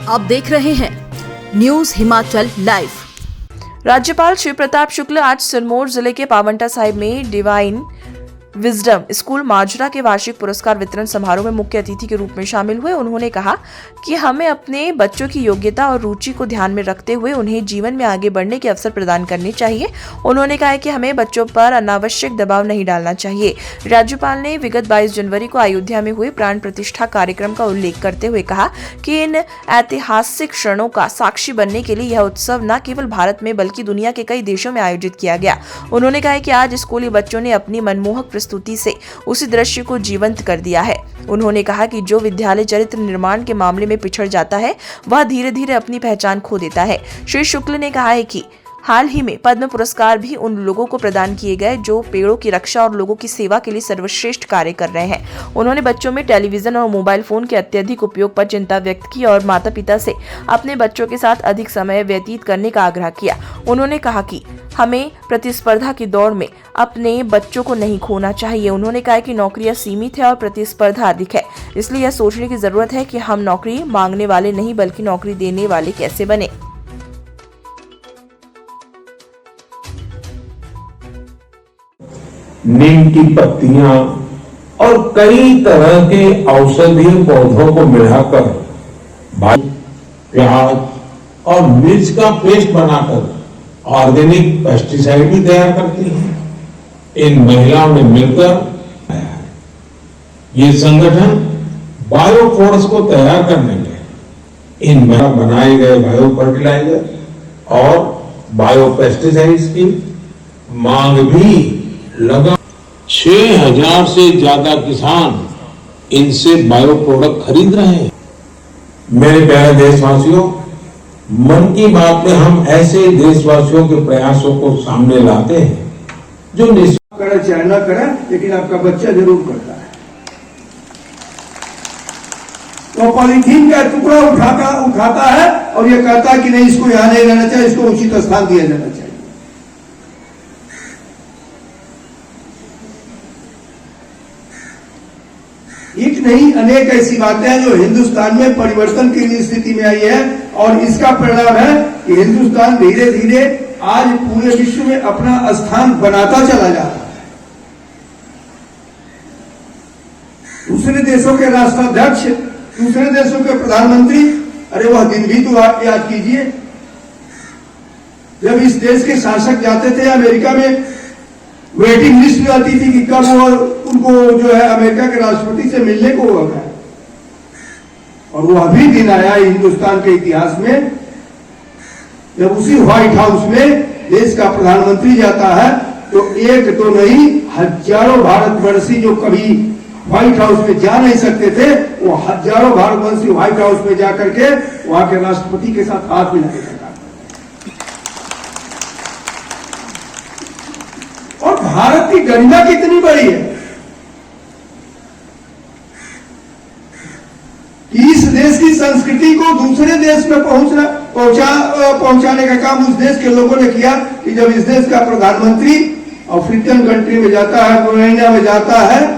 आप देख रहे हैं न्यूज हिमाचल लाइव। राज्यपाल शिव प्रताप शुक्ल आज सिरमौर जिले के पावंटा साहिब में डिवाइन विजडम स्कूल माजरा के वार्षिक पुरस्कार वितरण समारोह में मुख्य अतिथि के रूप में शामिल हुए। उन्होंने कहा कि हमें अपने बच्चों की योग्यता और रुचि को ध्यान में रखते हुए उन्हें जीवन में आगे बढ़ने के अवसर प्रदान करने चाहिए। उन्होंने कहा कि हमें बच्चों पर अनावश्यक दबाव नहीं डालना चाहिए। राज्यपाल ने विगत 22 जनवरी को अयोध्या में हुए प्राण प्रतिष्ठा कार्यक्रम का उल्लेख करते हुए कहा कि इन ऐतिहासिक क्षणों का साक्षी बनने के लिए यह उत्सव न केवल भारत में बल्कि दुनिया के कई देशों में आयोजित किया गया। उन्होंने कहा कि आज स्कूली बच्चों ने अपनी मनमोहक प्रस्तुति से उसी दृश्य को जीवंत कर दिया है। उन्होंने कहा कि जो विद्यालय चरित्र निर्माण के मामले में पिछड़ जाता है वह धीरे धीरे अपनी पहचान खो देता है। श्री शुक्ल ने कहा है कि हाल ही में पद्म पुरस्कार भी उन लोगों को प्रदान किए गए जो पेड़ों की रक्षा और लोगों की सेवा के लिए सर्वश्रेष्ठ कार्य कर रहे हैं। उन्होंने बच्चों में टेलीविजन और मोबाइल फोन के अत्यधिक उपयोग पर चिंता व्यक्त की और माता पिता से अपने बच्चों के साथ अधिक समय व्यतीत करने का आग्रह किया। उन्होंने कहा कि हमें प्रतिस्पर्धा की दौड़ में अपने बच्चों को नहीं खोना चाहिए। उन्होंने कहा कि नौकरियां सीमित है और प्रतिस्पर्धा अधिक है, इसलिए यह सोचने की जरूरत है कि हम नौकरी मांगने वाले नहीं बल्कि नौकरी देने वाले कैसे बने। नीम की पत्तियां और कई तरह के औषधीय पौधों को मिलाकर प्याज और मिर्च का पेस्ट बनाकर ऑर्गेनिक पेस्टिसाइड भी तैयार करती हैं। इन महिलाओं ने मिलकर ये संगठन बायोफोर्स को तैयार करने में इन बनाए गए बायो फर्टिलाइजर और बायो पेस्टिसाइड्स की मांग भी लगा। 6000 से ज्यादा किसान इनसे बायो प्रोडक्ट खरीद रहे हैं। मेरे प्यारे देशवासियों, मन की बात में हम ऐसे देशवासियों के प्रयासों को सामने लाते हैं जो करे चाहे न करे, लेकिन आपका बच्चा जरूर करता है। तो पॉलीथीन का टुकड़ा उठाता है और ये कहता है कि नहीं, इसको यहां नहीं रहना चाहिए, इसको उचित स्थान दिया जाना चाहिए। एक नहीं अनेक ऐसी बातें हैं जो हिंदुस्तान में परिवर्तन की स्थिति में आई है और इसका परिणाम है कि हिंदुस्तान धीरे धीरे आज पूरे विश्व में अपना स्थान बनाता चला जा रहा है। दूसरे देशों के राष्ट्राध्यक्ष, दूसरे देशों के प्रधानमंत्री, अरे वह दिन भी तो आप याद कीजिए जब इस देश के शासक जाते थे अमेरिका में, वेटिंग लिस्ट आती थी कि कब वो उनको जो है अमेरिका के राष्ट्रपति से मिलने को होगा। और वो अभी दिन आया हिंदुस्तान के इतिहास में जब उसी व्हाइट हाउस में देश का प्रधानमंत्री जाता है तो एक तो नहीं हजारों भारतवर्षी जो कभी व्हाइट हाउस में जा नहीं सकते थे, वो हजारों भारतवर्षी व्हाइट हाउस में जाकर के वहां के राष्ट्रपति के साथ हाथ मिलाते थे। और भारत की गरिमा कितनी बड़ी है कि इस देश की संस्कृति को दूसरे देश में पहुंचाने का काम उस देश के लोगों ने किया कि जब इस देश का प्रधानमंत्री अफ्रीकन कंट्री में जाता है, रोहिंग्या में जाता है,